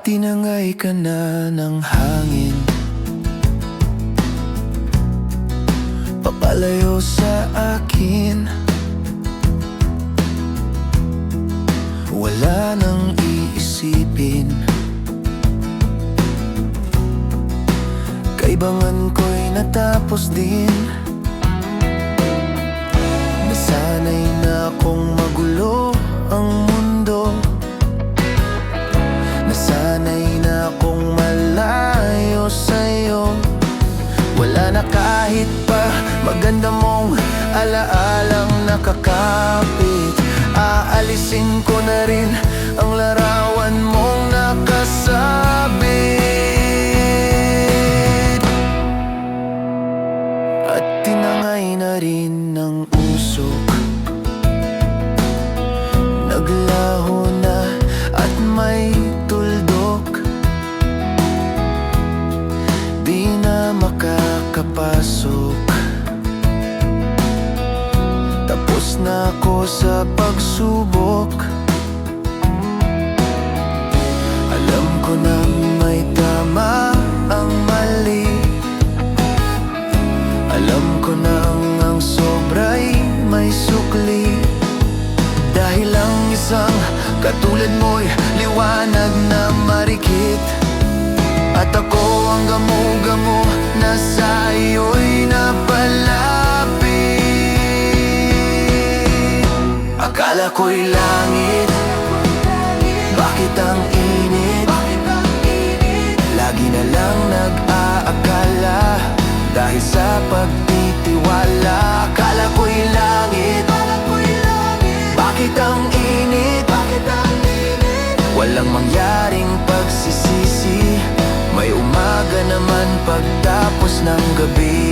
tinangay ka na ng hangin, papalayo sa akin. Wala nang iisipin, kaibangan ko'y natapos din. Nasanay na akong magulo ang mundo, nasanay na akong malayo sa'yo. Wala na kahit pa maganda mong alaalang nakakapit. Aalisin ko na rin ang larawan mong nakasabit. At tinangay na rin ng usok, naglaho na at may tuldok. Di na makakapasok, tapos na ako sa pagsubok. Alam ko na may tama ang mali, alam ko na ang sobra'y may sukli. Dahil ang isang katulad mo'y liwanag na marikit, at ako ang gamo-gamo na sa iyo'y napalapit. Akala ko'y langit, bakit ang init? Lagi na lang nag-aakala, dahil sa pagtitiwala. Akala ko'y langit, bakit ang init? Walang mangyaring pagsisisi, may umaga naman pagtapos ng gabi.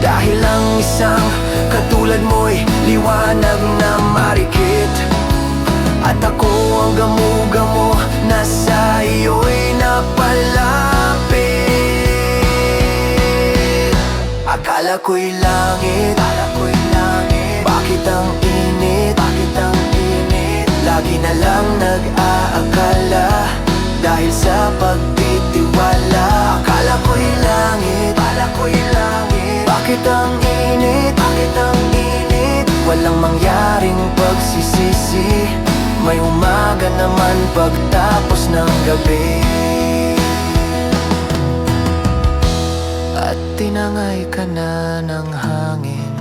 Dahil ang isang katulad mo'y liwanag na marikit, at ako ang gamo-gamo na sa iyo'y napalapit. Akala ko'y langit, bakit ang init? Lagi na lang nag-aakala, dahil sa pagtitiwala. Akala ko'y langit, bakit ang init? Walang mangyaring pagsisisi, may umaga naman pagtapos ng gabi. At tinangay ka na ng hangin,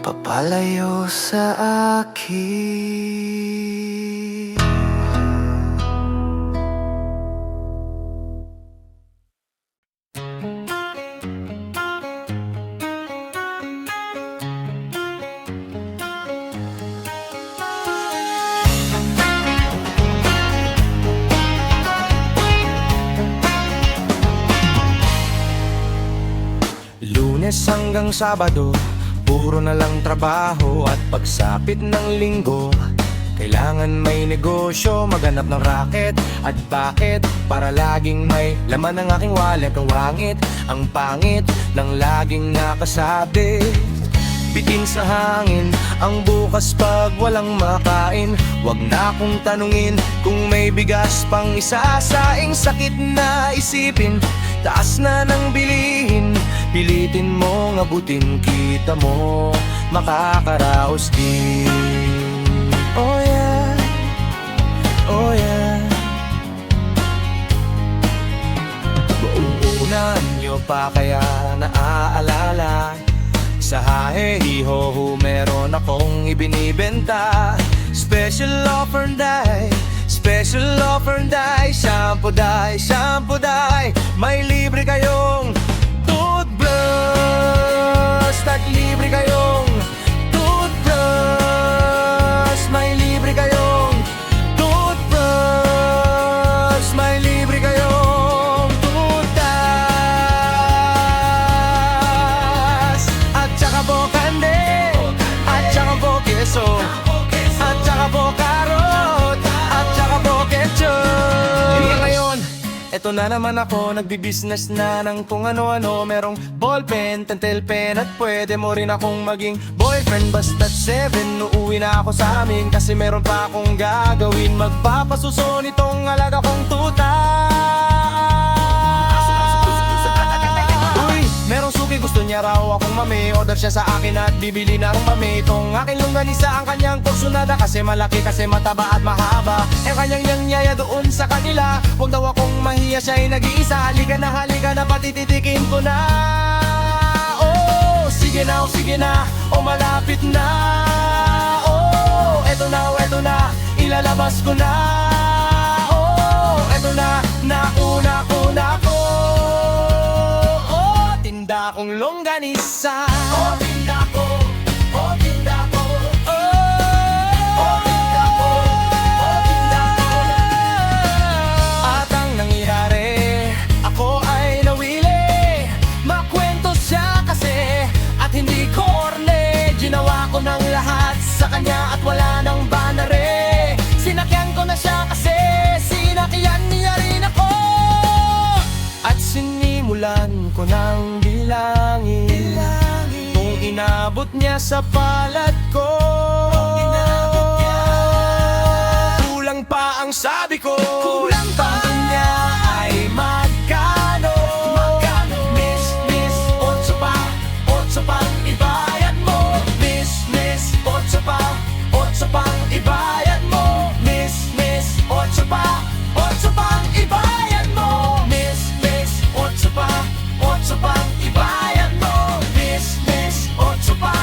papalayo sa akin. Lunes hanggang Sabado, puro na lang trabaho. At pagsapit ng Linggo, kailangan may negosyo, maghanap ng racket. At bakit? Para laging may laman ng aking wallet. Ang wangit, ang pangit ng laging nakasabi. Bitin sa hangin ang bukas pag walang makain. Wag na akong tanungin kung may bigas pang isasaing. Sakit na isipin, taas na ng bilihin. Pilitin mong abutin, kita mo makakaraos din. Oh yeah, oh yeah. Buong unan nyo pa kaya naaalala, sa hahe-hiho meron akong ibinibenta. Special offer dai, special offer dai. Shampoo dai, may libre kayong eto na naman ako, nagbi-business na ng kung ano-ano. Merong ballpen, tentel pen at pwede mo rin akong maging boyfriend. Basta't 7, uuwi na ako sa amin kasi meron pa akong gagawin. Magpapasuso nitong alaga kong tuta. Uy, merong suki, gusto niya raw akong mami. Order siya sa akin at bibili ng mami. Itong aking longganisa ang kanyang kursunada, kasi malaki, kasi mataba at mahaba. Ang kanyang nyaya doon sa kanila. Huwag daw akong mahiya, siya'y nag-iisa. Halika na, patititikin ko na. Oh, sige na, oh malapit na. Oh, eto na, ilalabas ko na. Oh, eto na, nauna ko. Oh, tinda kong longganisa. Oh, tinda ko. Oh, tinda ko. Oh, tinda ko. Oh, tinda ko. At ang nangyari, ako ay nawili. Makwento siya kasi at hindi korne. Ginawa ko ng lahat sa kanya at wala nang banare. Sinakyan ko na siya kasi sinakyan niya rin ako. At sinimulan ko ng bilangin kung inabot niya sa palad ko. Kulang pa ang sabi ko. Kulang pa. Tanong niya ay magkano? Miss, otso pang ibayad mo. Miss, otso pang ibayad mo. Miss, otso pang ibayad mo. Miss, otso pang ibayad mo. Miss, otso pa.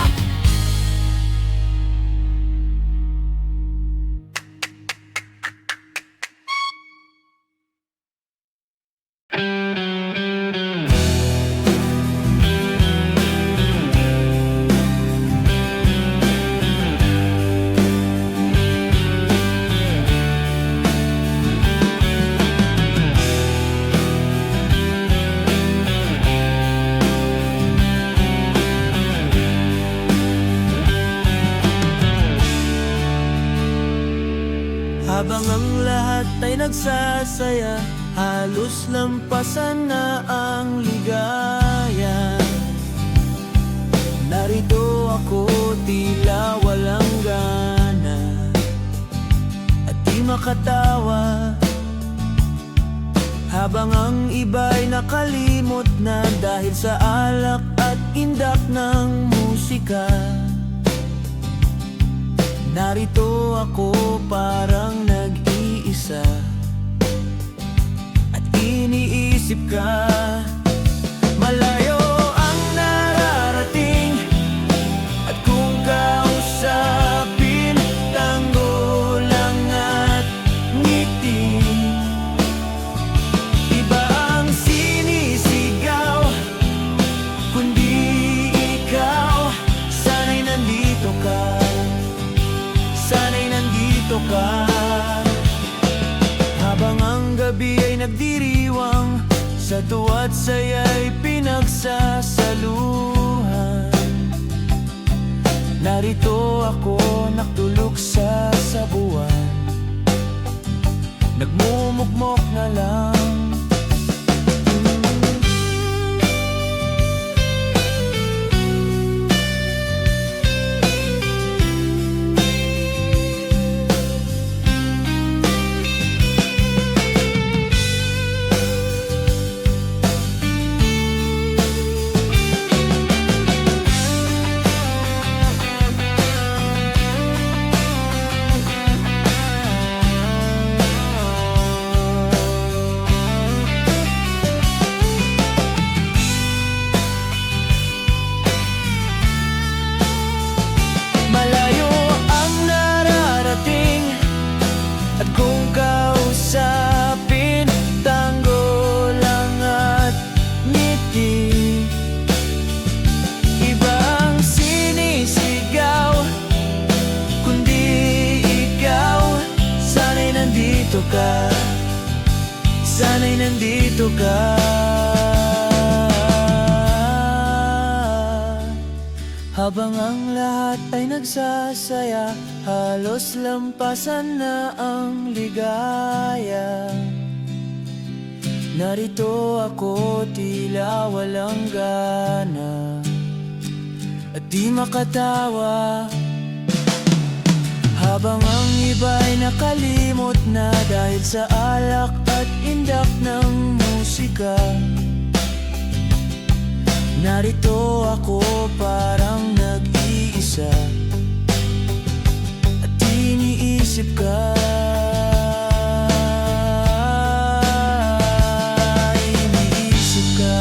Habang ang lahat ay nagsasaya, halos lampasan na ang ligaya. Narito ako, tila walang gana at di makatawa. Habang ang iba'y nakalimot na dahil sa alak at indak ng musika. Narito ako parang nag-iisa at iniisip ka. Malayo ang nararating at kung kausapin, tango lang at ngiti. Iba ang sinisigaw, kundi ikaw. Sana'y nandito ka, sana'y nandito ka. Habang ang gabi ay nagdiriwang, sa tuwa't saya'y pinagsasaluhan. Narito ako, naktulog sa sabuan, nagmumukmok na lang. Sana'y nandito ka. Habang ang lahat ay nagsasaya, halos lampasan na ang ligaya. Narito ako tila walang gana at di makatawa, habang ang iba'y nakalimot na dahil sa alak at indak ng musika. Narito ako parang nag-iisa at iniisip ka. Iniisip ka.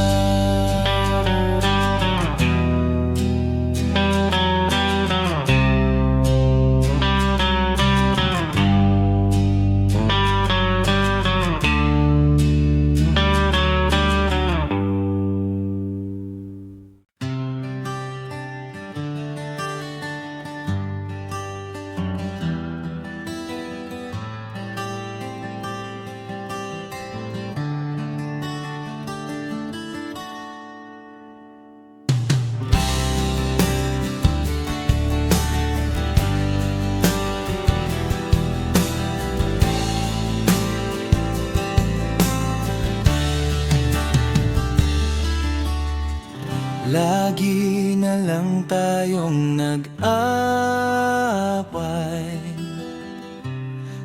Lagi na lang tayong nag-away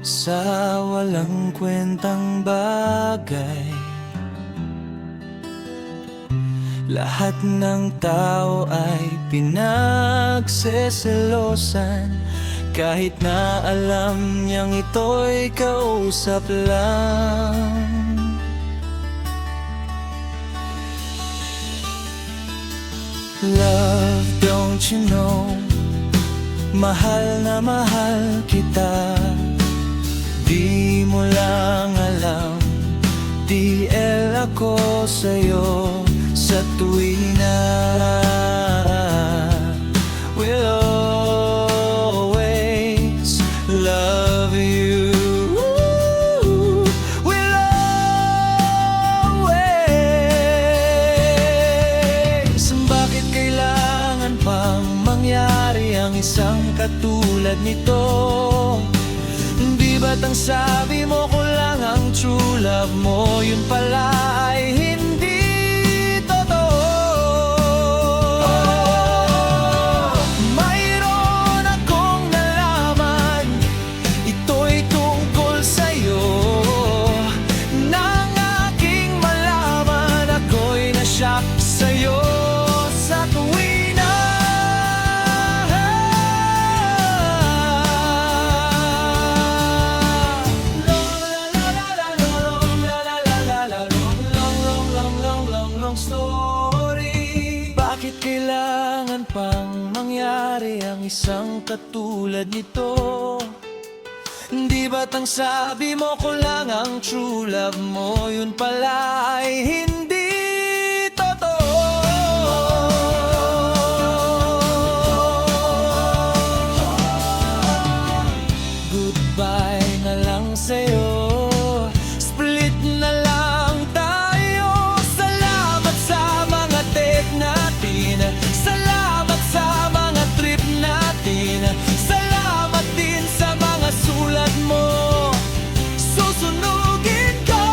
sa walang kwentang bagay. Lahat ng tao ay pinagseselosan, kahit na alam niyang ito'y kausap lang. Love, don't you know, mahal na mahal kita. Di mo lang alam, DL ako sa'yo sa tuwina. We'll always love you. We'll always. Bakit kailangan pang mangyari ang isang katulad nito? Di ba't ang sabi mo ko lang ang true love mo, yun pala ay hindi totoo? Mayroon akong nalaman, ito'y tungkol sa'yo. Nang aking malaman, ako'y nashock sa'yo sa tuwina. Bakit kailangan pang mangyari ang isang katulad nito? Di ba't ang sabi mo ko lang ang true love mo, yun pala ay hindi totoo? Goodbye na lang sa'yo, split na lang tayo. Salamat sa mga take natin, salamat sa mga trip natin, salamat din sa mga sulat mo. Susunugin ko.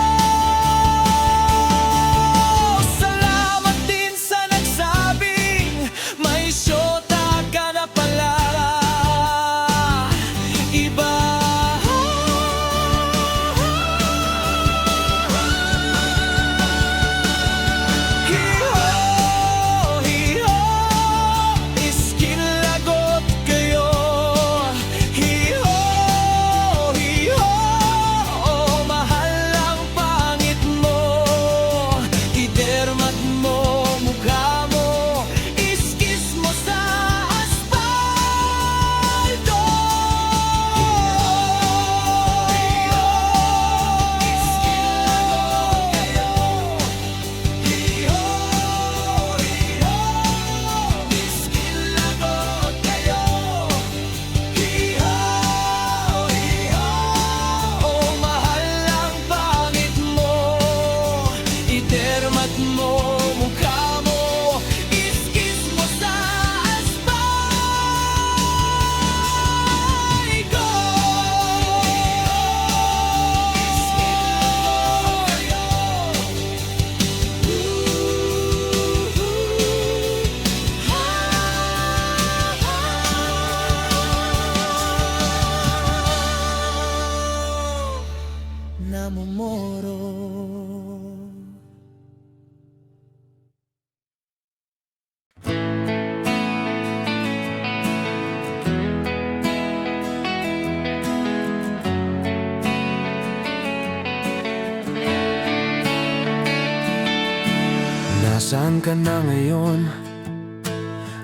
Nasaan ka na ngayon?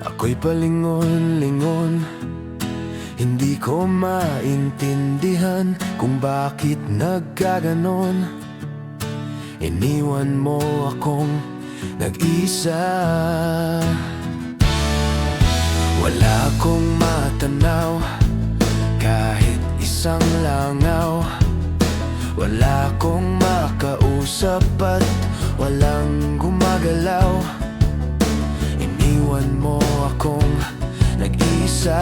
Ako'y palingon-lingon. Hindi ko maintindihan kung bakit nagkaganon. Iniwan mo akong nag-isa. Wala akong matanaw kahit isang langaw. Wala akong makausap at walang gumagalaw. Iniwan mo akong nag-isa.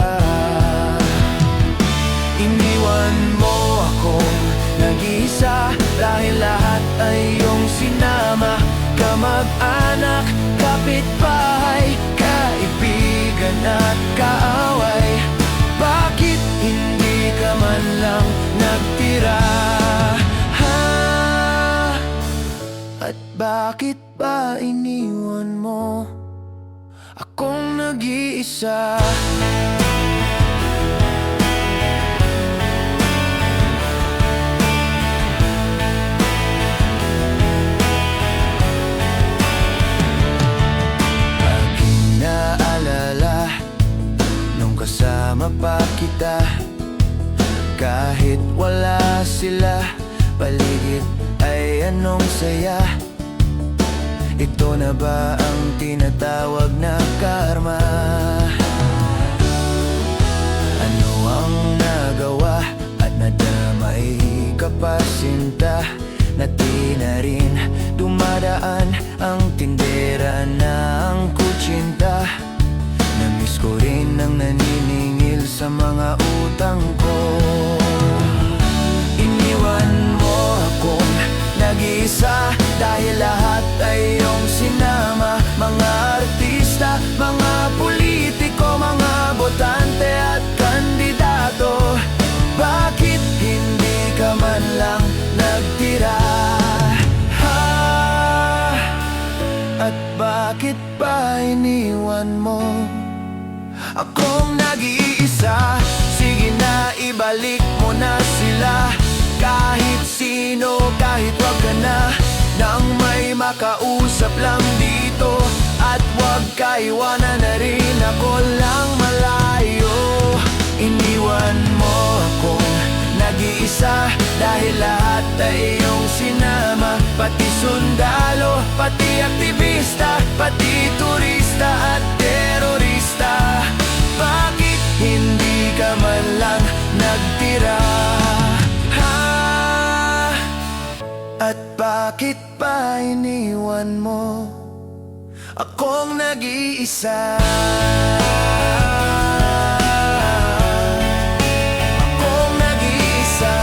Iniwan mo akong nag-isa dahil lahat ay iyong sinama. Kamag-anak, kapitbahay, kaibigan at kaaway. Bakit hindi ka man lang nagtira? At bakit ba iniwan mo akong nag-iisa? Aking naalala nung kasama pa kita. Kahit wala sila paligid ay anong saya. Ito na ba ang tinatawag na karma? Ano ang nagawa at nadamay ka pa sinta? Na di na rin dumadaan ang tindera ng kutsinta. Namiss ko rin ang naniningil sa mga utang ko. Iniwan mo akong nag-isa dahil lahat ay iyong sinama. Mga artista, mga politiko, mga botante at kandidato. Bakit hindi ka man lang nagtira? At bakit ba iniwan mo akong nag-iisa? Sige na, ibalik mo na sila. Kahit sino, kahit wag ka na, nang may makausap lang dito. At wag ka iwanan na rin, ako lang malayo. Iniwan mo akong nag-iisa dahil lahat ay iyong sinama. Pati sundalo, pati aktivista, pati turista at terorista. Bakit hindi ka man lang nagtira? At bakit pa iniwan mo akong nag-iisa? Akong nag-iisa.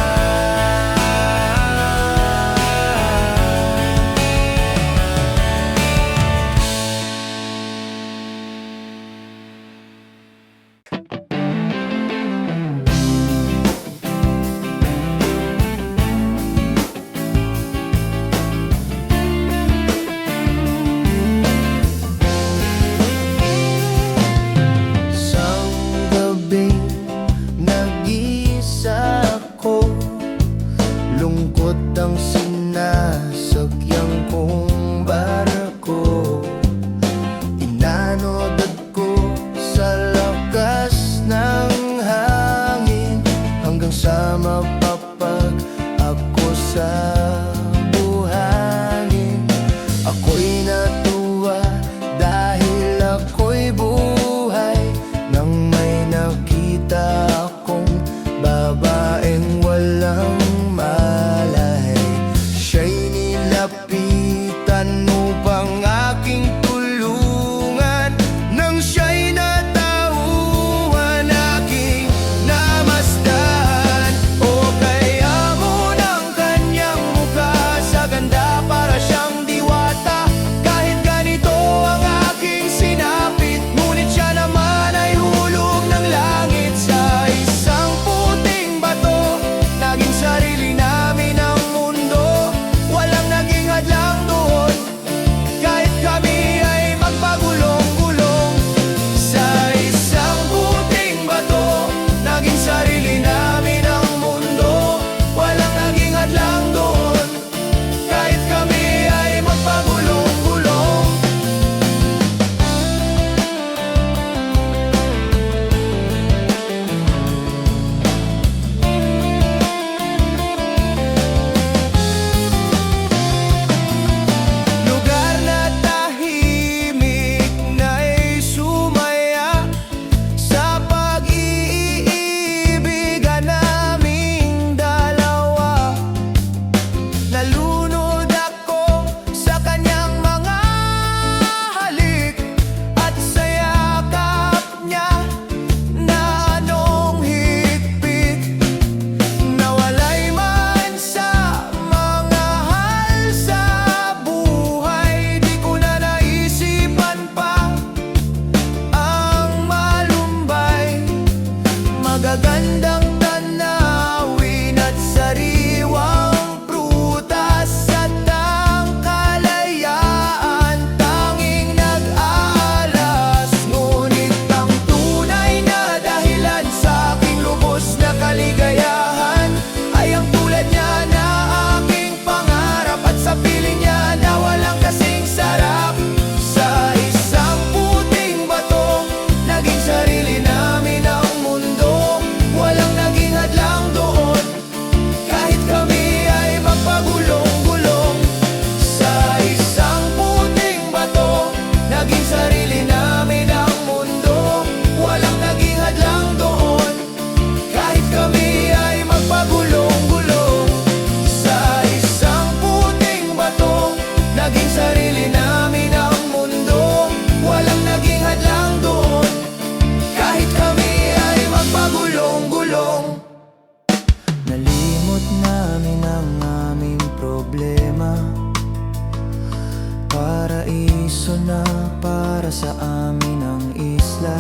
permiso na para sa amin ang isla.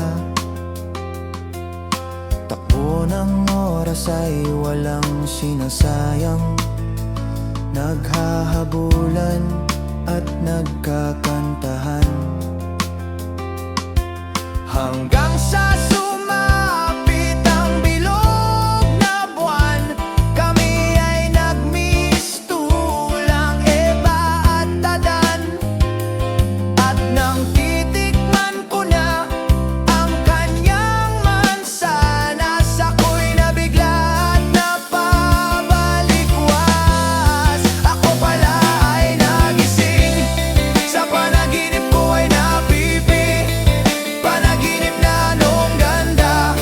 Takbo ng oras ay walang sinasayang, naghahabulan at nagkakantahan, hanggang sa sumapit ang bilog na buwan. Kami ay nagmistulang Eva at Adan, at nang titikman ko na ang kanyang mansanas, ako'y nabigla at napabalikwas. Ako pala ay nagising, sa panaginip ko ay napipi. Panaginip na noong ganda,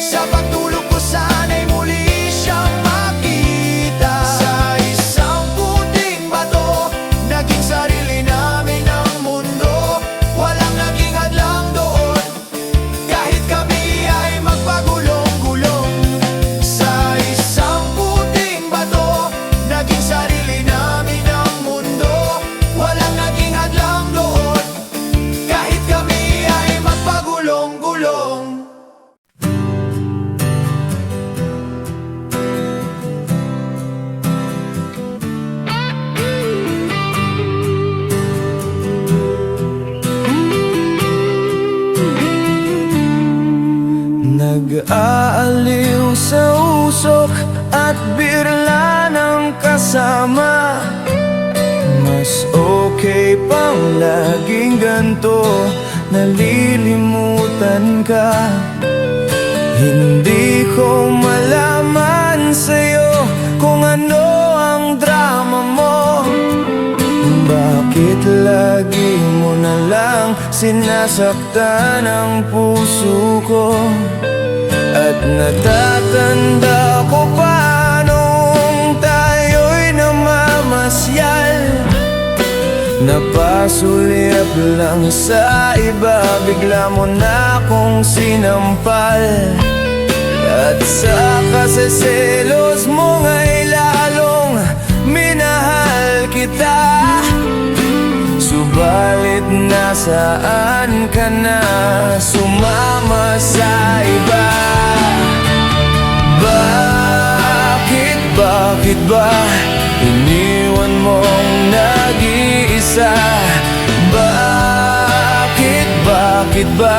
sa pagtulog ko sana'y muli siyang makita. Sa isang puting bato, naging sarili namin ang mundo. Walang naging hadlang doon, kahit kami ay magpagulong-gulong. Sa isang puting bato, naging sarili namin ang mundo. Walang naging hadlang doon, kahit kami ay magpagulong-gulong. Nag-aaliw sa usok at birla ng kasama. Mas okay pang laging ganto, nalilimutan ka. Hindi ko malaman sa'yo kung ano ang drama mo. Bakit lagi mo na lang sinasaktan ang puso ko? At natatanda ko pa nung tayo'y namamasyal, napasulyap lang sa iba, bigla mo na akong sinampal. At sa kaseselos mo nga'y lalong minahal kita. Subalit nasaan ka na, sumama sa iba? Bakit ba iniwan mong nag-iisa? Bakit ba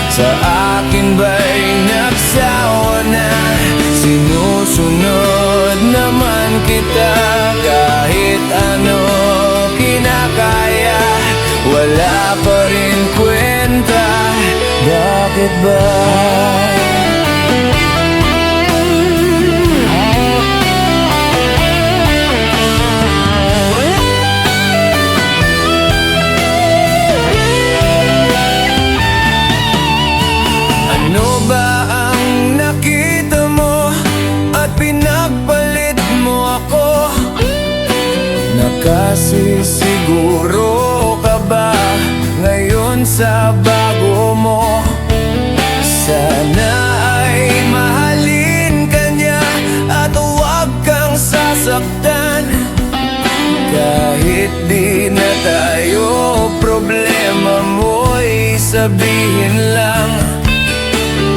sa akin ba'y nagsawa na? Sinusunod naman kita, kahit ano kinakaya, wala pa rin kwenta. Bakit ba? Ano ba ang nakita mo at pinagpalit mo ako? Nakasisiguro ka ba ngayon sa bago mo? Sana ay mahalin ka niya at huwag kang sasaktan. Kahit di na tayo, problema mo'y sabihin lang.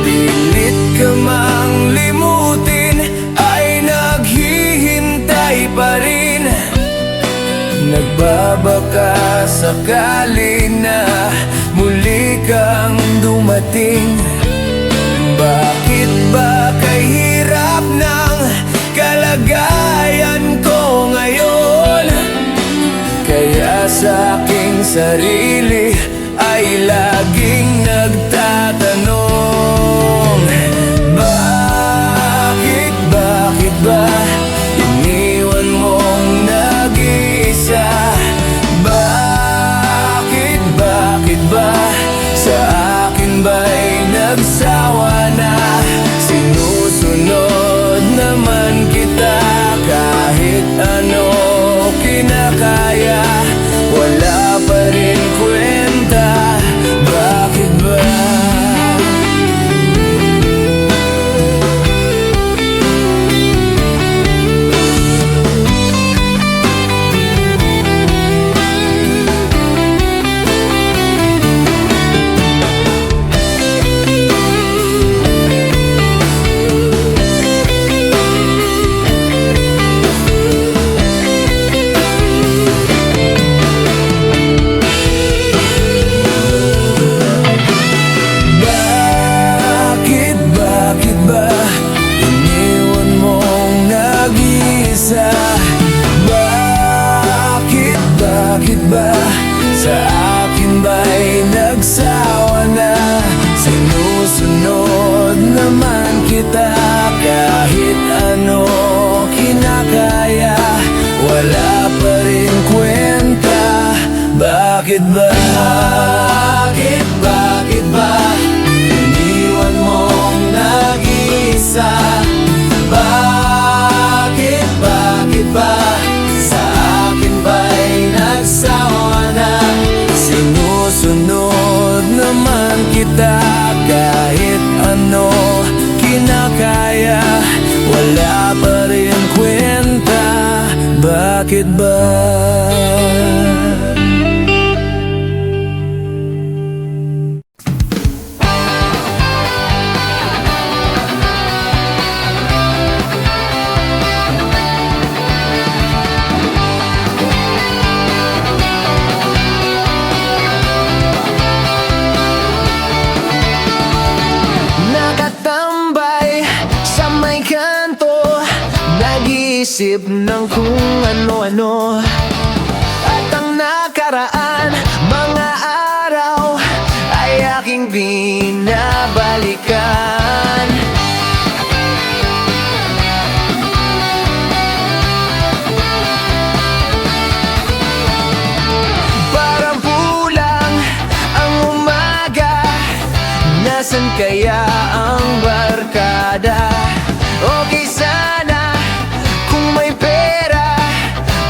Pilit ka mang limutin, ay naghihintay pa rin. Nagbabaka sakali na muli kang dumating. Bakit ba kahirap ng kalagayan ko ngayon? Kaya sa aking sarili ay laging nagtatanong, bakit ba iniwan mong nag-iisa? Bakit ba sa akin ba'y nagsawa na? Sinusunod naman kita, kahit ano kinakaya, wala pa rin kwenta. Bakit ba? kita kahit ano kinakaya, wala pa rin kwenta. Bakit ba? Bakit ba? Iniwan mong nag-iisa. Bakit ba? Sa akin ba'y nagsawa na? Sinusunod naman kita kahit ano kinakaya, wala pa rin kwenta. Bakit ba? Nakatambay sa may kanto, nag-iisip ng kung ano-ano. At ang nakaraan, mga araw ay aking binabalikan. Parang pulang ang umaga, nasan kaya ang barkada? Okay sana kung may pera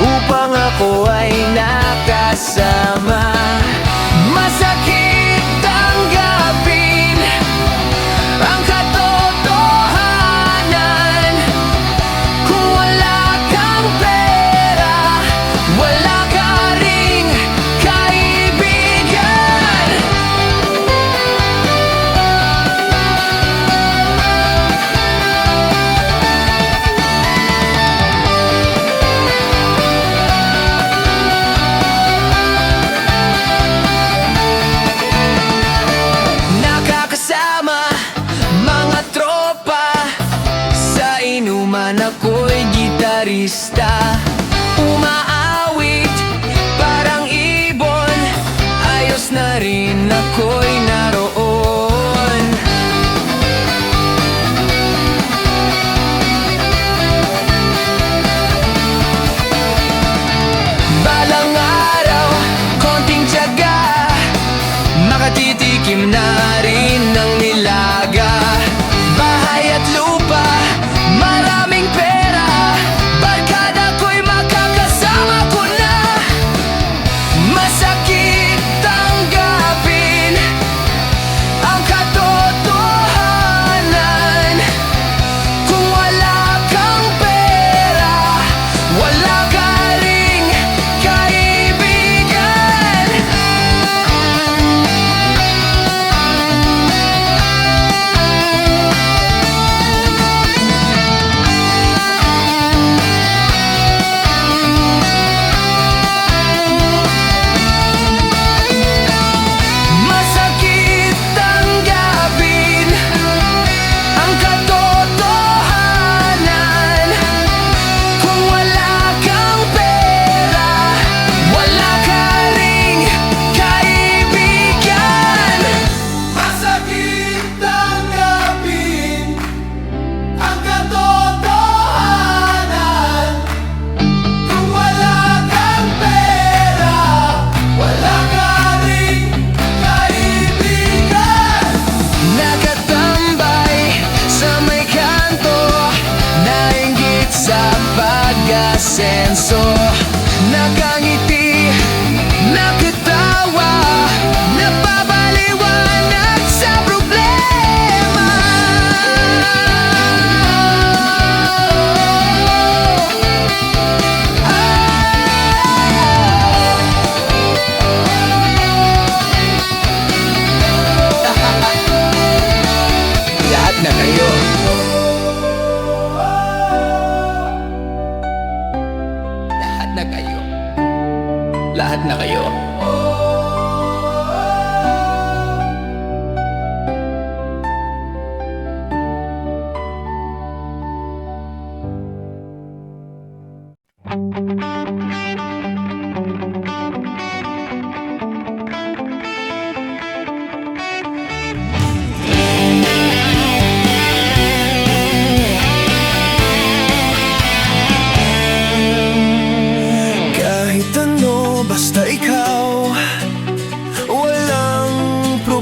upang ako ay nakasama. Masakit tanggapin ang katotohanan. Kung wala kang pera, wala ka ring kaibigan. Nakakasama mga tropa, sa inuman ako'y gitarista. Umaawit parang ibon, ayos na rin ako'y naroon. Balang araw, konting tiyaga, makatitikim na rin ng nilaga. Bahay at lupa, maraming pera, barkada ko'y makakasama ko na. Masakit tanggapin ang katotohanan. Kung wala kang pera, wala ka ring kaibigan.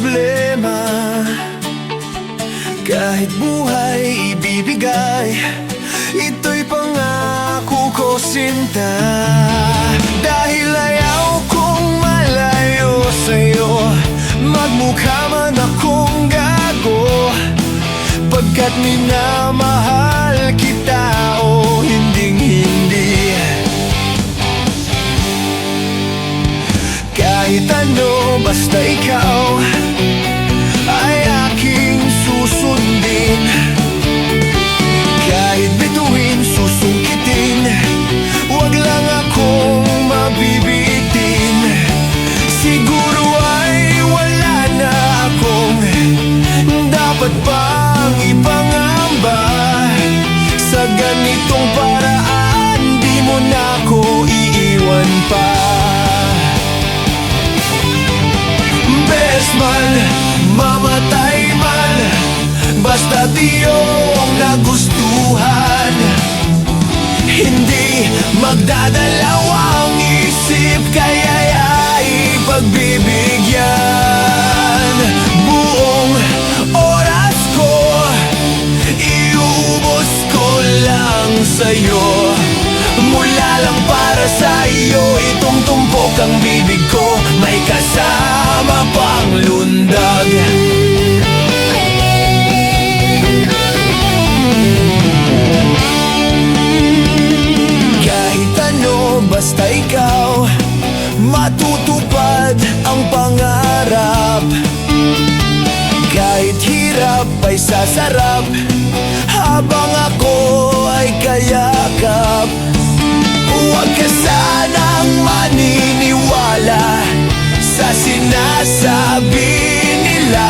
problema. Kahit buhay ibibigay, ito'y pangako ko, sinta. Dahil ayaw kong malayo sa'yo, magmukha man akong gago, pagkat minamahal kita, o hinding-hindi. Kahit ano, basta ikaw ay aking susundin. Kahit bituin, susungkitin, wag lang akong mabibitin. Siguro ay wala na akong dapat pang ipangamba. Sa ganitong paraan, di mo na ako iiwan pa. Best man, mamatay man, basta't iyong nagustuhan. Hindi magdadalawang isip, kaya'y pagbibigyan. Buong oras ko, iubos ko lang sa'yo. Mula lang para sa iyo, itong tumpok ang bibig ko, may kasama pang lundag. Kahit ano, basta ikaw, matutupad ang pangarap. Kahit hirap ay sasarap, habang ako ay kayakap. Huwag ka sanang maniniwala sa sinasabi nila.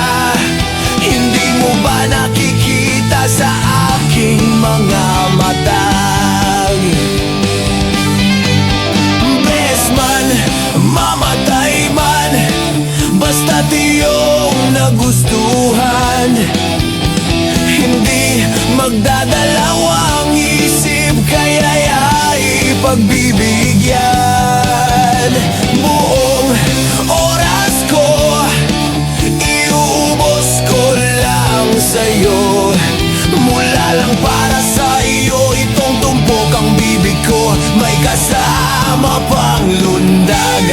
Hindi mo ba nakikita sa aking mga mata? Best man, mamatay man, basta't iyong nagustuhan. Hindi magdadalawang isip, kaya'y pagbibigyan. Buong oras ko, iubos ko lang sa'yo. Mula lang para sa iyo, itong tumpok ang bibig ko, may kasama pang lundag.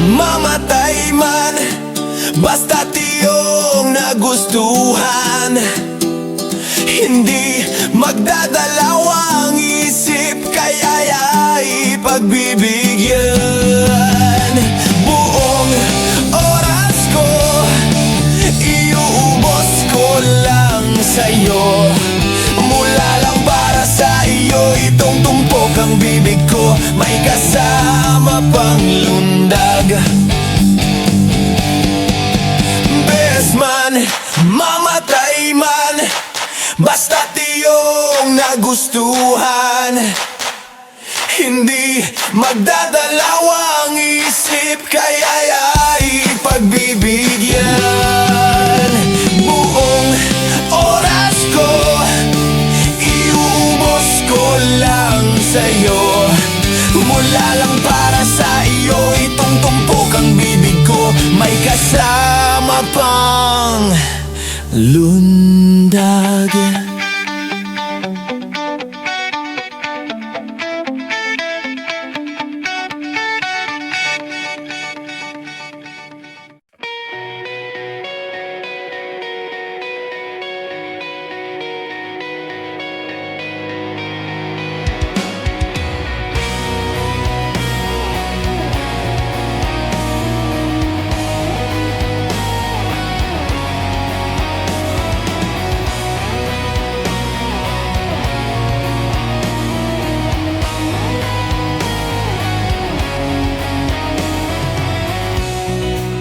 Mamatay man, basta't iyong nagustuhan. Hindi magdadalawang isip, kaya'y pagbibigyan. Buong oras ko, iuubos ko lang sa'yo. Mula lang para sa iyo, itong tumpok ang bibig ko, may kasama pang lundag. Best man, mamatay man, basta't iyong nagustuhan. Hindi magdadalawang isip, kaya'y pagbibigyan. Buong oras ko, iubos ko lang sa'yo. Mula lang para sa iyo, itong tumpok ang bibig ko, may kasama pang lundag.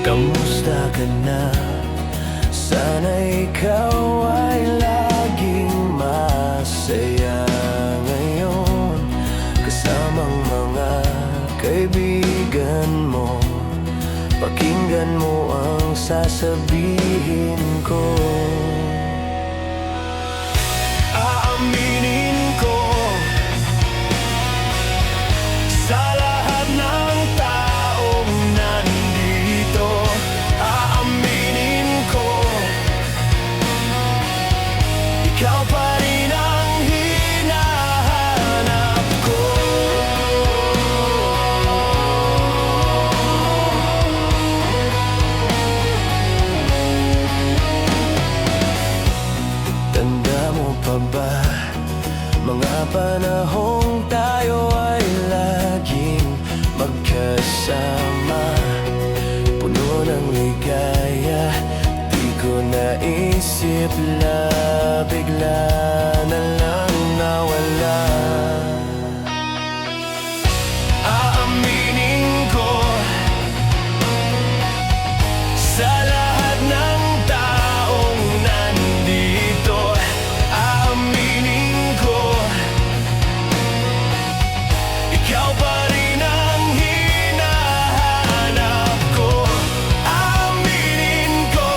Kamusta ka na? Sana ikaw ay laging masaya ngayon, kasamang mga kaibigan mo. Pakinggan mo ang sasabihin ko. Aaminin ko sa lahat ng taong nandito. Aaminin ko, ikaw pa rin ang hinahanap ko. Tanda mo pa ba mga panahong tayo ay laging magkasama, puno ng ligaya? Di ko naisip na bigla na lang nawala. Aaminin ko sa lahat ng taong nandito. Aaminin ko, ikaw pa rin ang hinahanap ko. Aaminin ko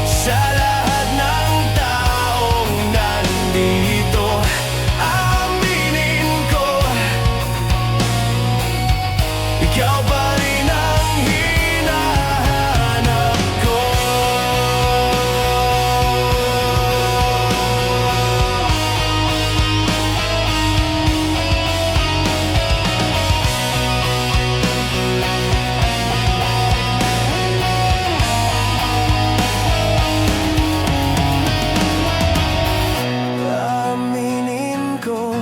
sa lahat ng taong nandito. Aaminin ko, ikaw pa rin ang hinahanap ko. Aaminin ko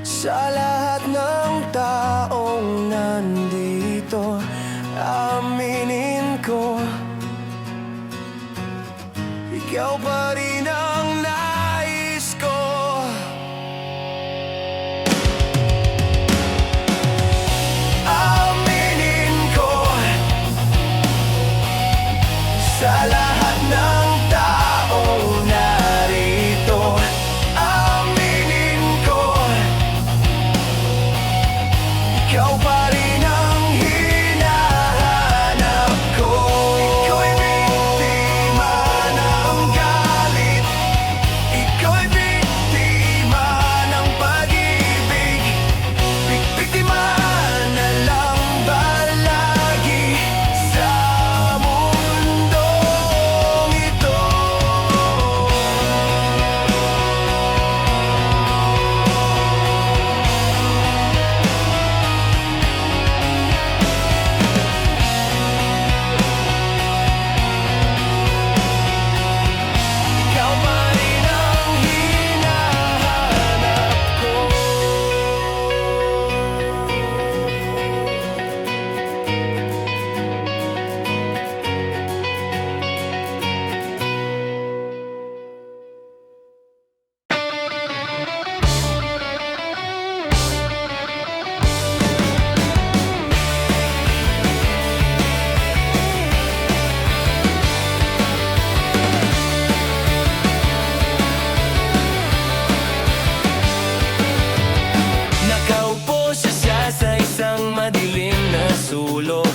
sa lahat ng taong nandito. Aaminin ko, ikaw pa rin ang nais ko. Aaminin ko sa lahat ng taong narito. Aaminin ko, ikaw pa rin ang hinahanap ko. Ika'y biktima ng galit, ika'y biktima ng pag-ibig. Biktima na lang ba lagi sa mundong ito? Ikaw pa rin ang hinahanap ko. Nakaupo siya sa isang madilim na sulok.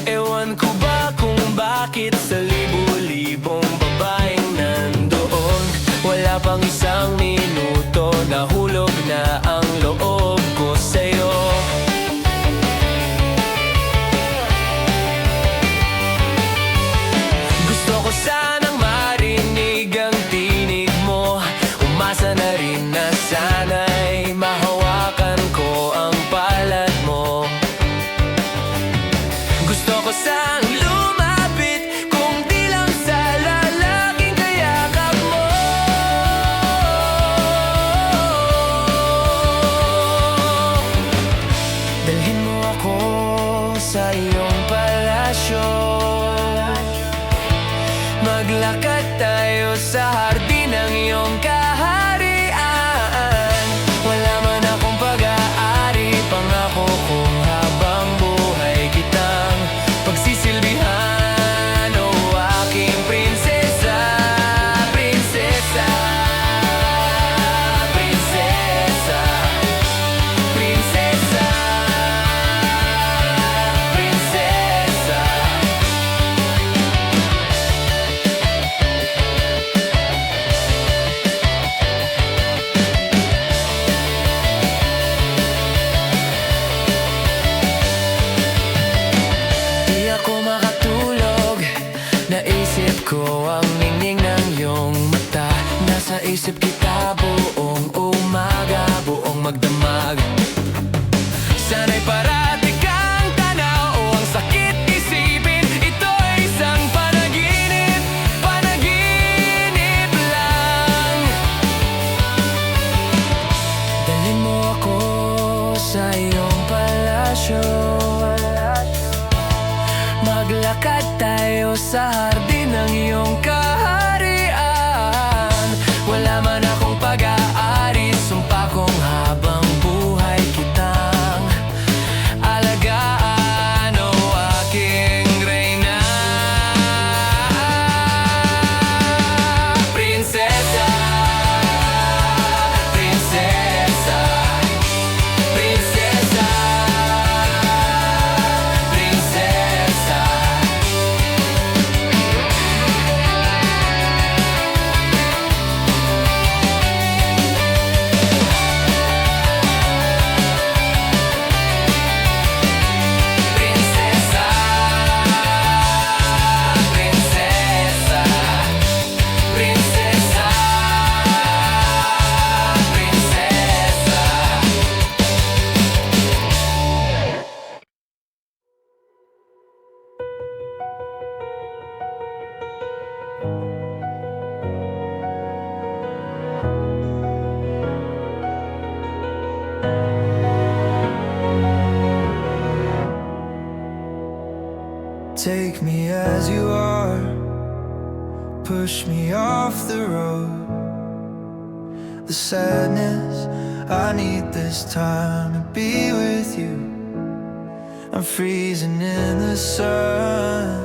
Ewan ko ba kung bakit sa libu-libong babaeng nandoon, wala pang isang minuto, nahulog na ang loob ko sa'yo. Gusto ko sanang marinig ang tinig mo, umasa na rin na sana'y mahawakan ko ang palad mo. Gusto ko sang lumapit, kung di lang sa lalaking kayakap mo. Dalhin mo ako sa iyong palasyo, maglakad tayo sa hardin ng iyong kaharian. Wala man akong pag-aari Dalhin mo ako sa iyong palasyo, maglakad tayo sa hardin ng iyong kaharian. Wala man akong pag-aari, sumpa kong habang buhay kitang alagaan, o aking reyna. Prinsesa, prinsesa, prinsesa, prinsesa. Take me as you are, push me off the road. The sadness, I need this time to be with you. I'm freezing in the sun,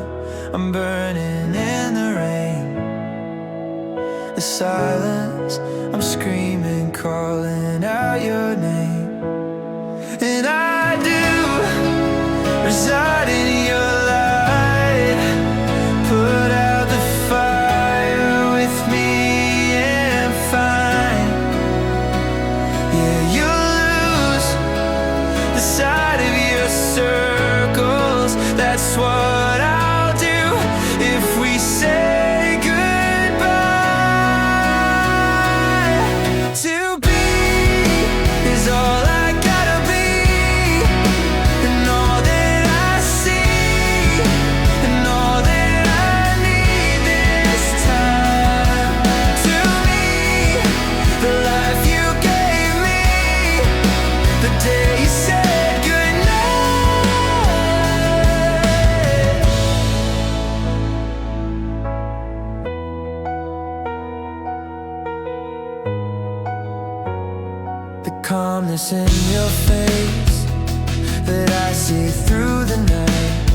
I'm burning in the rain. The silence, I'm screaming, calling out your name. And I do reside in your light. Put out the fire with me and find, yeah, you'll lose the side of your circles. That's what I'll do if we say goodbye. To be is all I gotta be, and all that I see, and all that I need this time. To me, the life you gave me, the day you said goodnight. The calmness in your face that I see through the night.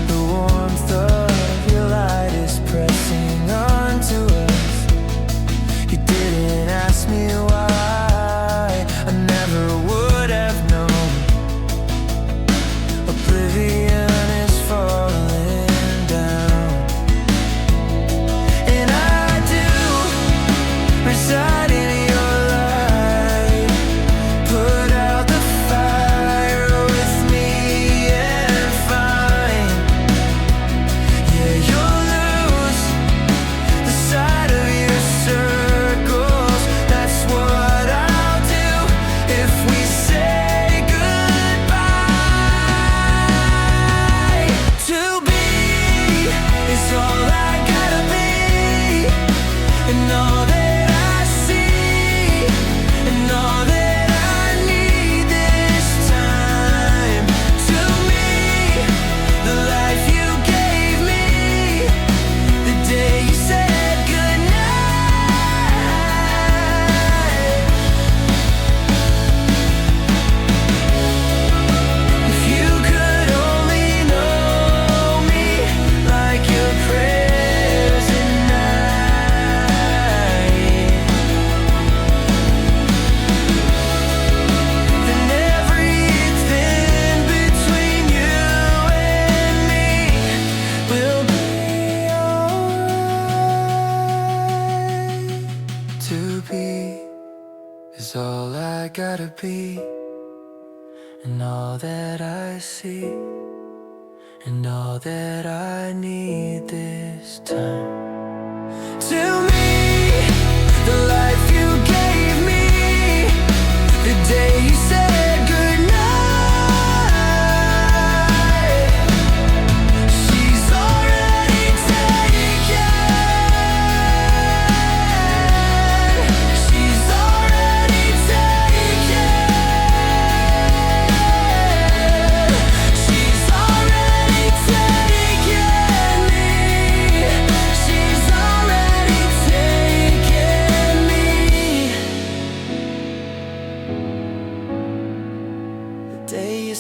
The warmth of your light is pressing onto us. You didn't ask me why, I never would have known. Oblivion is falling down, and I do reside in your light. Put out the fire with me and find, yeah, you'll lose the side of your circles. That's what I'll do if we say goodbye. To be is all I gotta be, and all that I see, and all that I need this time. To me, the life you gave me, the day you said goodnight. If you could only know me like your prayers at night, then everything between you and me will be alright. To be is all I gotta be, and all that I see, and all that I need this time. To me, the life you gave me, the day you said goodnight. She's already taken. She's already taken.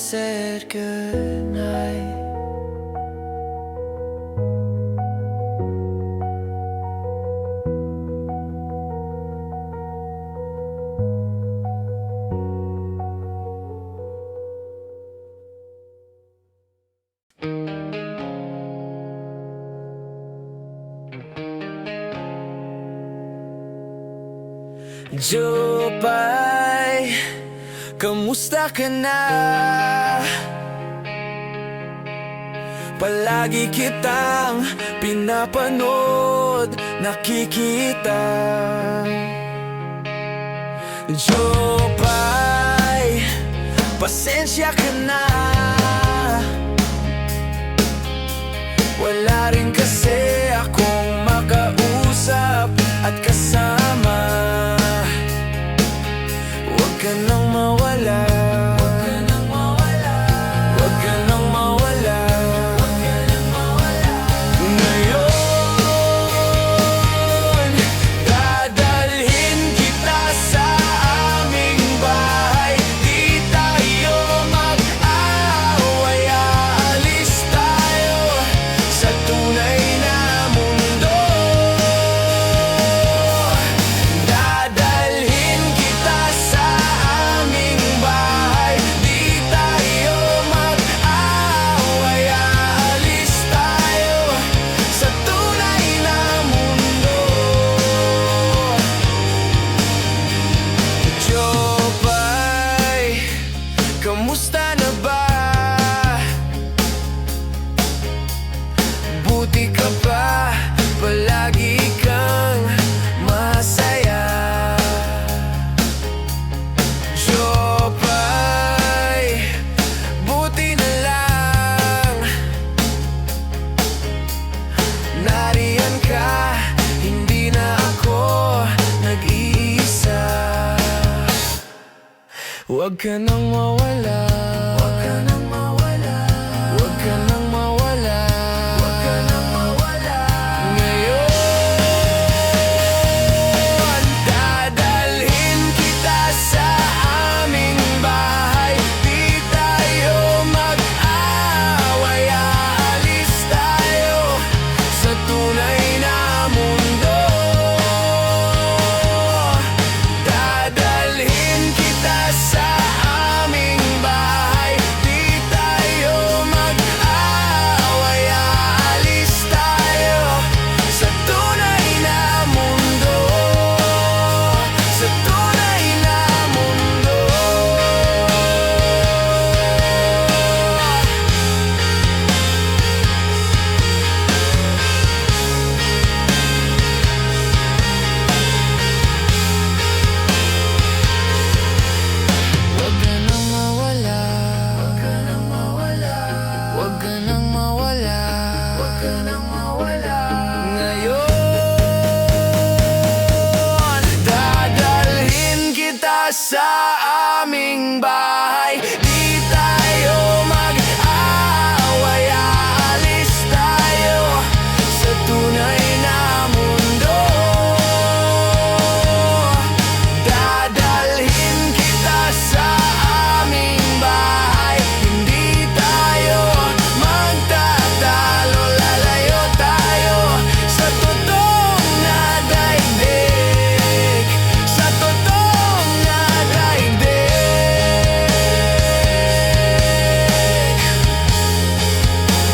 said goodnight. Jopay, kamusta ka na? Palagi kitang pinapanood, nakikita. Jopay, pasensya ka na. Wala rin kasi akong makausap at kasama. Huwag ka nang mawala. Huwag ka nang mawala. Huwag ka nang mawala. Huwag ka nang mawala. Ngayon, dadalhin kita sa aming bahay. Di tayo mag-aaway. Aalis tayo sa tunay na mundo. Dadalhin kita sa aming bahay. Di tayo mag-aaway. Aalis tayo sa tunay na mundo. Jopay, kamusta na ba? Buti ka ba? Palagi kang masaya. Jopay, buti na lang nariyan ka, hindi na ako nag-iisa. Huwag ka nang mawala. Huwag ka nang mawala. Huwag ka nang mawala. Huwag ka nang mawala. Ngayon, dadalhin kita sa aming bahay. Di tayo mag-aaway. Aalis tayo sa tunay na mundo. Dadalhin kita sa aming bahay. Di tayo mag-aaway. Aalis tayo sa tunay na mundo. Sa tunay na mundo. Huwag ka nang mawala. Huwag ka nang mawala. Huwag ka nang mawala. Huwag ka nang mawala. Ngayon, dadalhin kita sa aming bahay. Di tayo mag-aaway. Aalis tayo sa tunay na mundo. Dadalhin kita sa aming bahay. Hindi tayo magtatalo. Lalayo tayo sa totoong na daigdig. Sa totoong na daigdig.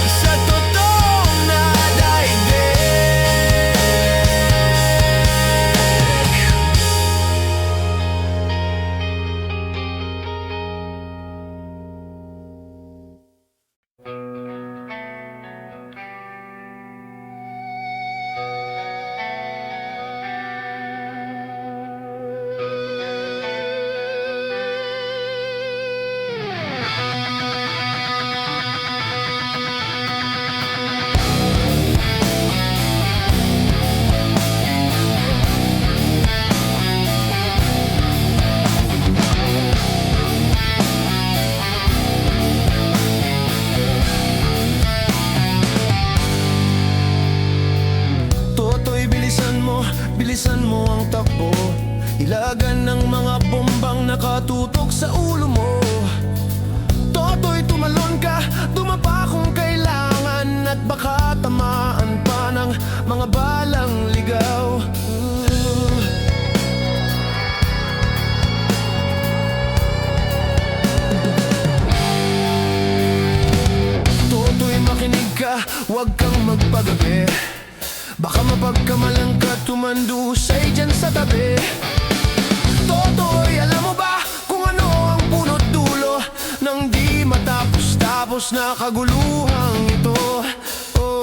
Sa totoong na daigdig. bilisan mo ang takbo. Ilagan ng mga bombang nakatutok sa ulo mo. Toto baka tamaan pa ng mga balang ligaw. Toto'y makinig ka, huwag kang magpagabi. Baka mapagkamalang ka tumandusay dyan sa tabi. Toto'y alam mo ba kung ano ang punot dulo ng di matapos-tapos na kaguluhang ito? Oh,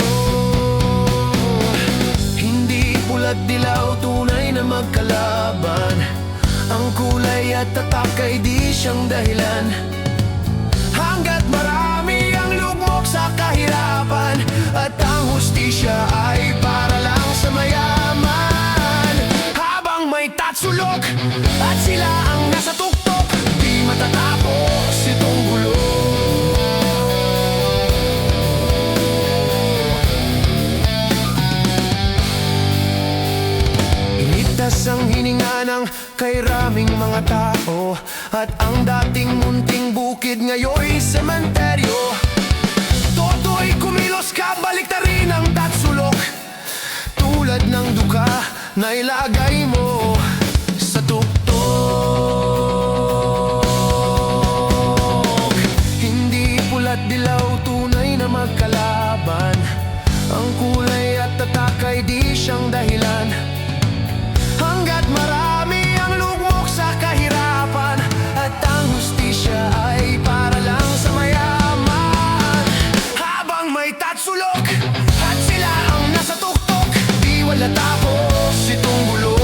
hindi pula't dilaw, tunay na magkalaban. Ang kulay at tatak ay di siyang dahilan. Hanggat marami ang lugmok sa kahirapan, at ang hustisya ay para lang sa mayaman. Habang may tatsulok at sila ang nasa tuktok, di matatapos itong gulo. Initas ang hininga ng kay raming mga tao, at ang dating munting bukid ngayon'y sementeryo. Toto'y kumilos ka, balik na rin ang tatsulok, tulad ng duka na ilagay mo sa tuktok. Hindi pula't dilaw, tunay na magkalaban. Ang kulay at tatak ay di siyang dahilan. Hanggat marami ang lugmok sa kahirapan, at ang hustisya ay para lang sa mayaman. Habang may tatsulok at sila ang nasa tuktok, di wala tapos itong gulo.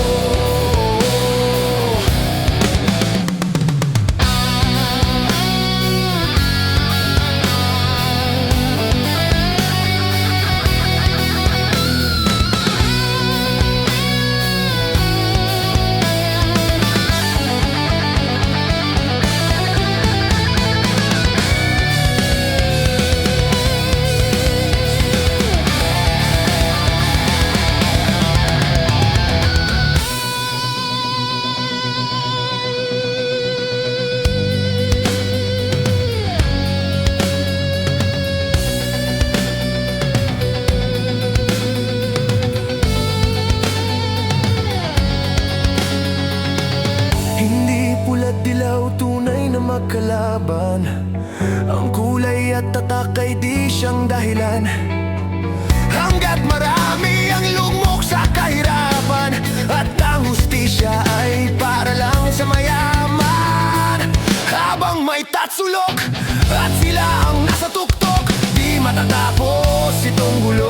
Hindi pula't dilaw, tunay na magkalaban. Ang kulay at tatak ay di siyang dahilan. Hanggat marami ang lugmok sa kahirapan, at ang hustisya ay para lang sa mayaman. Habang may tatsulok at sila ang nasa tuktok, di matatapos itong gulo.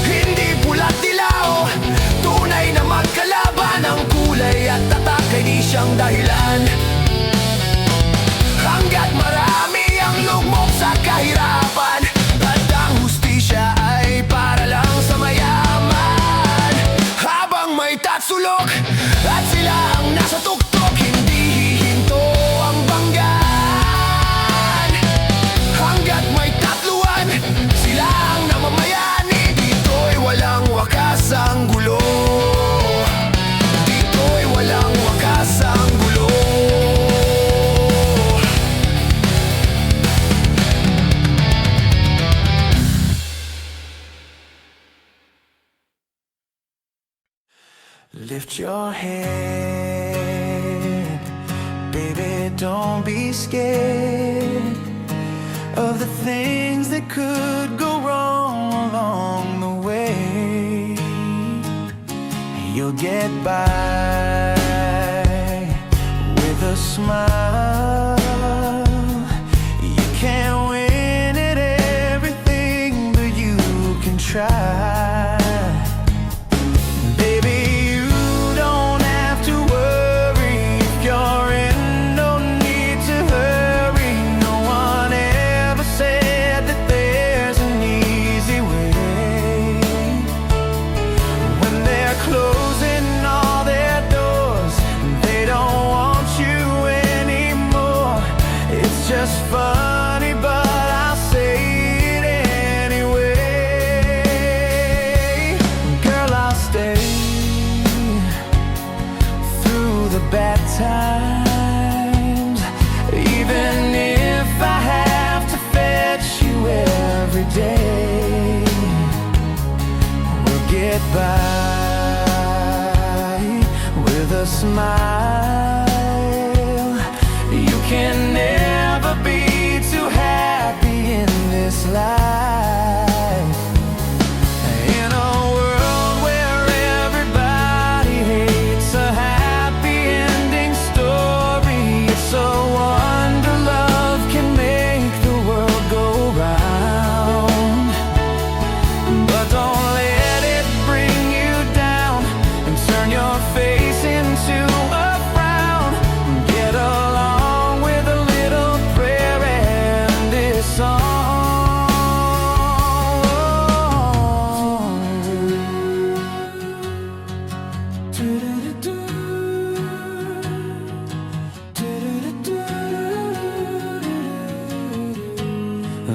Hindi pula't dilaw, tunay na magkalaban. Ang kulay at tatak ay di siyang dahilan. Hanggat marami ang lugmok sa kahirapan, at ang hustisya ay para lang sa mayaman. Habang may tatsulok at sila ang nasa tuktok, hindi hihinto ang banggan. Hanggat may tatluan, sila ang namamayani. Dito'y walang wakas ang gulo. Dito'y walang wakas ang gulo. Lift your head, baby, don't be scared of the things that could go wrong along the way. You'll get by with a smile. You can't win at everything, but you can try. Just funny, but I'll say it anyway. Girl, I'll stay through the bad times, even if I have smile. You can never be too happy in this life. In a world where everybody hates a happy ending story, it's a wonder love can make the world go round. But don't let it bring you down and turn your face into a frown. Get along with a little prayer and this song.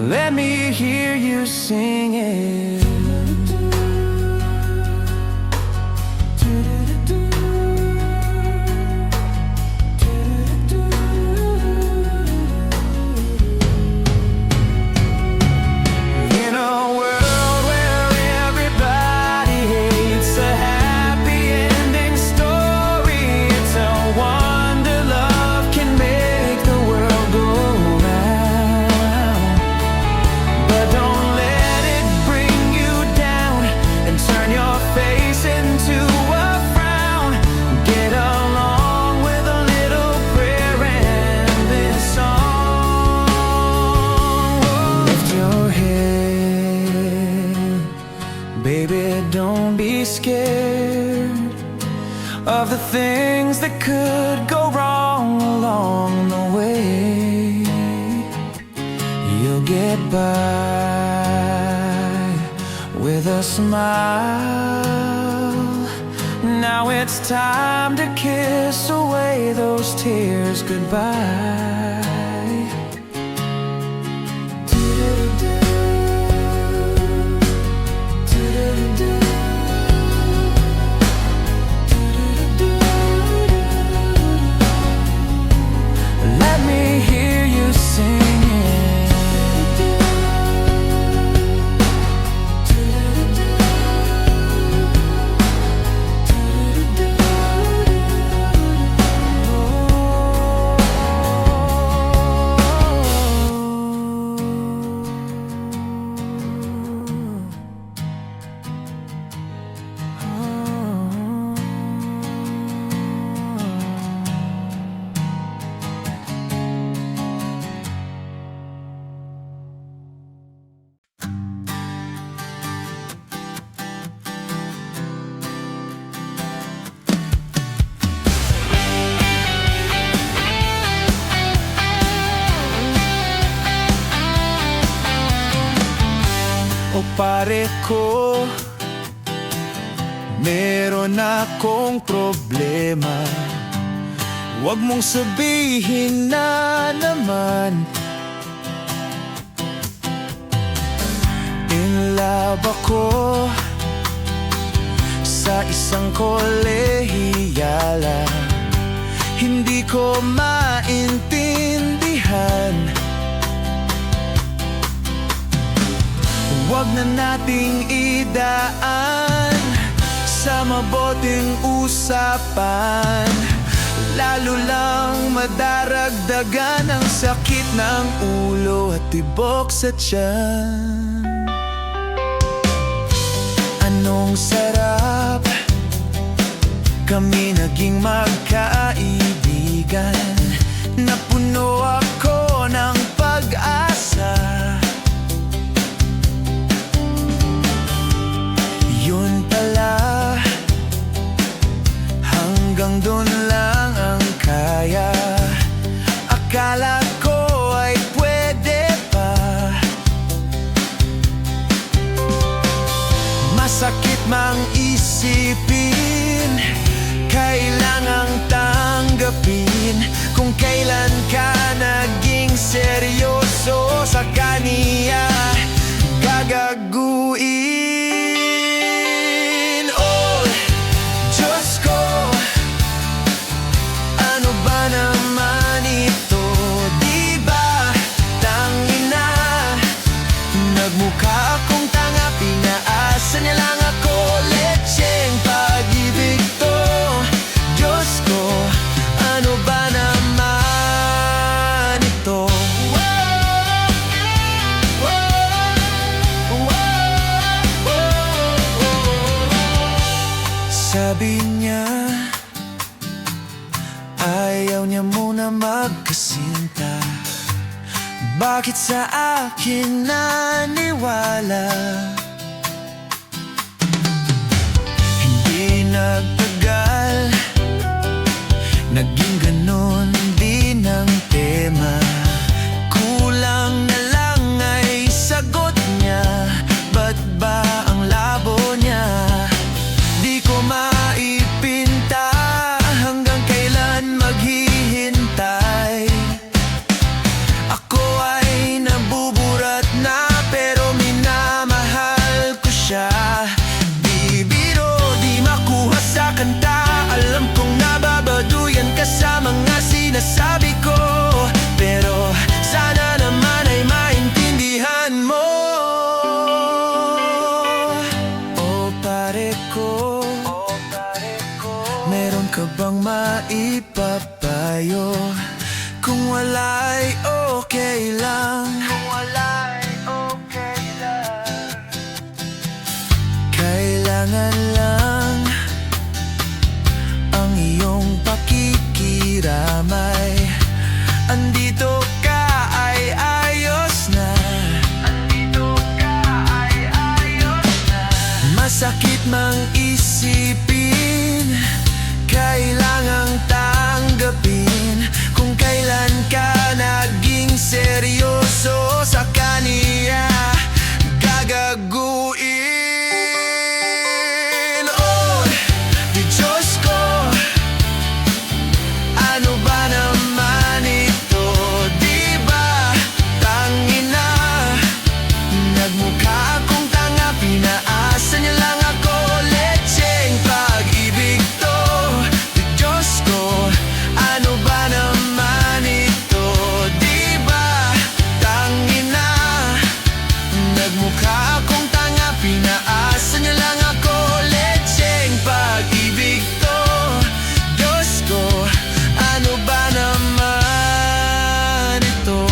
Let me hear you sing it. In a world where everybody hates a happy ending story, it's a wonder love can make the world go round. But don't let it bring you down and turn your face into a frown. Get along with a little prayer and this song. Lift your head, baby, don't be scared of the things that could go wrong along the way. You'll get by with a smile. Now it's time to kiss away those tears goodbye. Let me hear you sing it. O pare ko, meron akong problema. Huwag mong sabihin na naman in love ako sa isang kolehiyala. Hindi ko maintindihan. Huwag na nating idaan sa mabuting usapan, lalo lang madaragdagan ang sakit ng ulo at tibok sa tiyan. Anong sarap kami naging magkaibigan, napuno ako ng pag-asa. Yun pala, hanggang dun lang ang kaya. Akala ko ay pwede pa. Masakit mang isipin, kailangang tanggapin kung kailan ka naging seryoso sa kaniya. Gagaguin. Oh, Diyos ko, ano ba naman ito? Di ba tangina? Nagmukha akong tanga, pinaasa niya lang ako. Lecheng pag-ibig to, Diyos ko. Ayaw niya muna magkasinta. Bakit sa akin naniwala? Hindi nagtagal, naging ganon din ang tema. Kulang na lang ay sagot niya. Ba't ba ang labo niya? Di ko maipinta, hanggang kailan maghihintay. Ako ay nabuburat na, pero minamahal ko siya. Di biro, di makuha sa kanta. Alam kong nababaduyan ka sa mga sinasabi ko, pero sana naman ay maintindihan mo. O pare ko, meron ka bang maipapayo? Kung wala'y okay lang, kailangan lang ang iyong pakikiramay. Andito ka ay ayos na. Masakit mang isipin, kailangang tanggapin. Kung kailan ka naging seryoso sa kaniya, gagaguin. Oh, di Diyos ko, ano ba naman ito? Di ba tangina? Nagmukha akong tanga, pinaasa niya lang ako. Lecheng pag-ibig to. Di Diyos ko, ano ba naman ito? Di ba tangina? Nagmukha akong tanga, pinaasa niya lang ako. Lecheng pag-ibig to. Diyos ko, ano ba naman ito?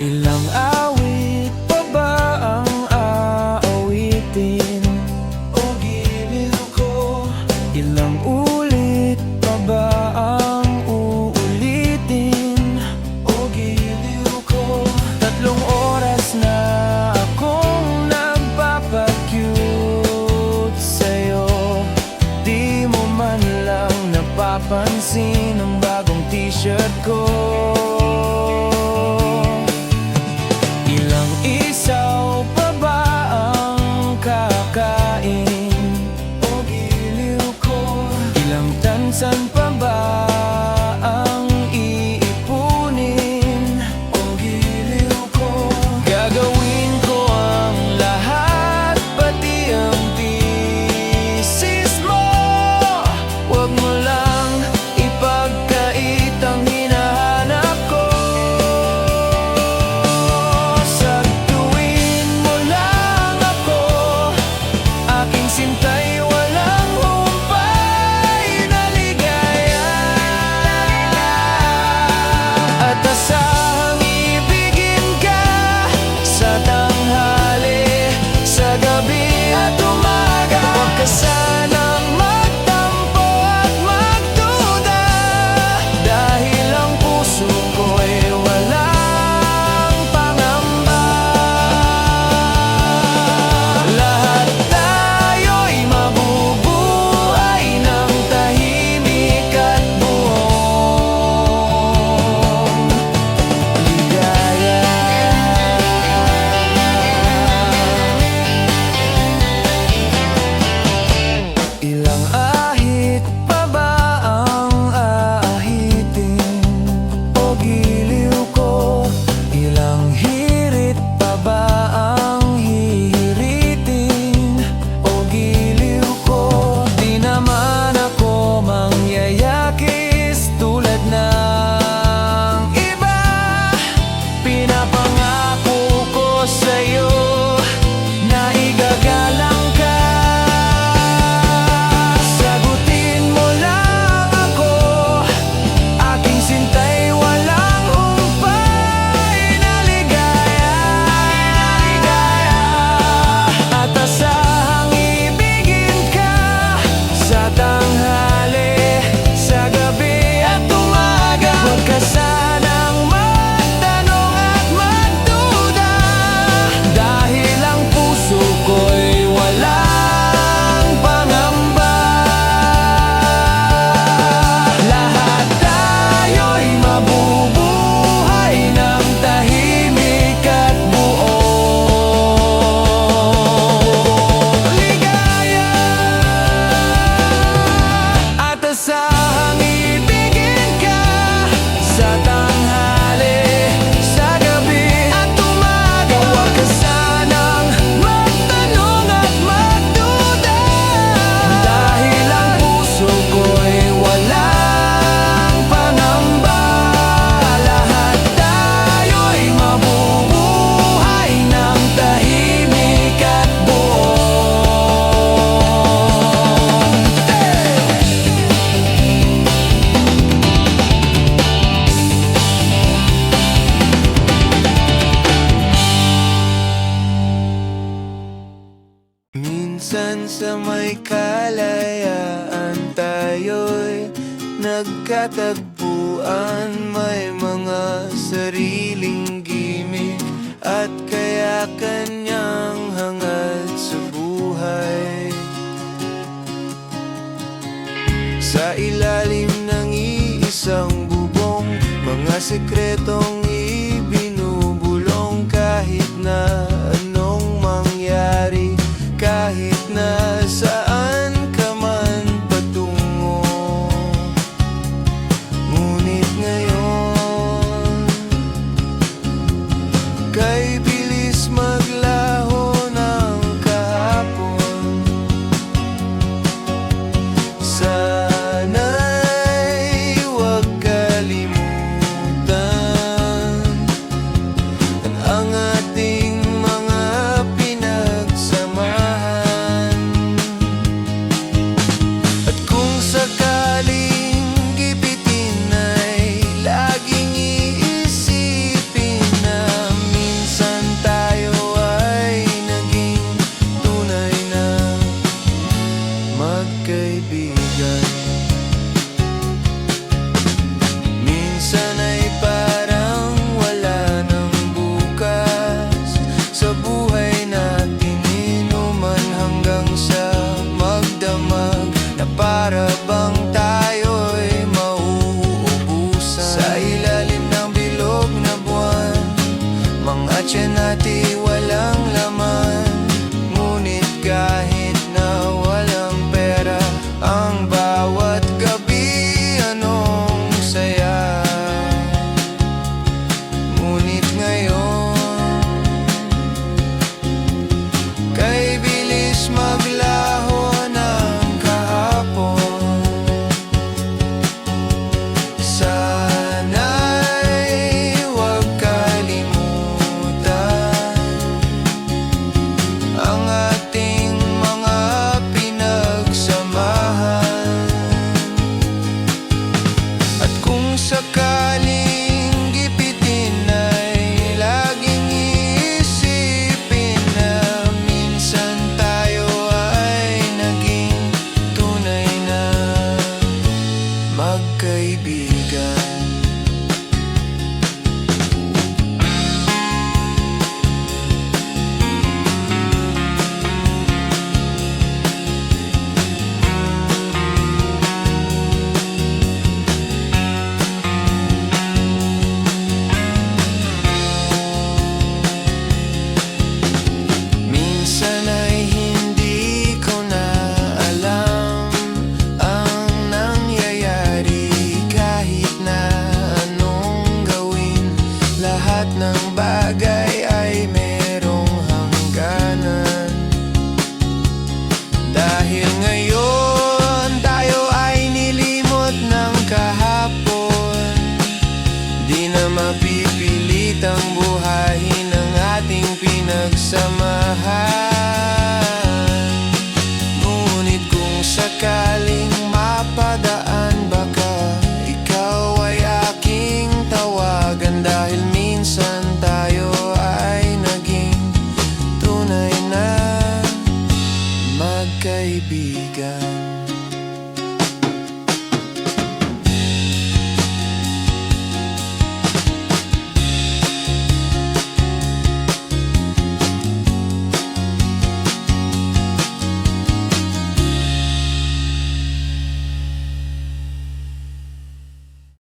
Ilang awit pa ba ang aawitin? O giliw ko, ilang ulit pa ba ang uulitin? O giliw ko, 3 oras na akong nagpapakyut sa'yo. Di mo man lang napapansin ang bagong t-shirt ko. Ilang isaw pa ba ang kakain? O giliw ko, ilang tansan pa ba ang iipunin? O giliw ko, gagawin ko ang lahat, pati ang thesis mo. Huwag mo lang ipagkait ang hinahanap sa may kalayaan tayo'y nagkatagpuan. May mga sariling gimik at kaya kanyang hangad sa buhay. Sa ilalim ng iisang bubong, mga sekretong ibinubulong. Kahit na anong mangyari, kahit na saan ka man patungo, ngunit ngayon, kay bilis maglaho ng kahapon. Sana'y huwag kalimutan ang ating mga pinagsamahan. At kung sakaling gipitin ay laging iisipin na minsan tayo ay naging tunay na magkaibigan. Minsan ay parang wala ng bukas sa buhay natin, inuman hanggang sa magdamag na para bang tayo'y mauubusan. Sa ilalim ng bilog na buwan, mga tiyan natin walang laman. Ngunit kahit na walang pera, ang bawat gabi anong saya. Ngunit ngayon, kay bilis maglaho ng kahapon. Sana'y huwag kalimutan ang ating mga pinagsamahan. At kung sakaling gipitin ay laging iisipin na minsan tayo ay naging tunay na magkaibigan. Minsan ay hindi ko na alam ang nangyayari. Kahit na anong gawin, lahat ng bagay ay merong hangganan. Dahil ngayon tayo ay nilimot ng kahapon, di na mapipilitang buhayin ang ating pinagsamahan. Ngunit kung sakaling mapadaan, baka ikaw ay aking tawagan. Dahil minsan tayo ay naging tunay na magkaibigan.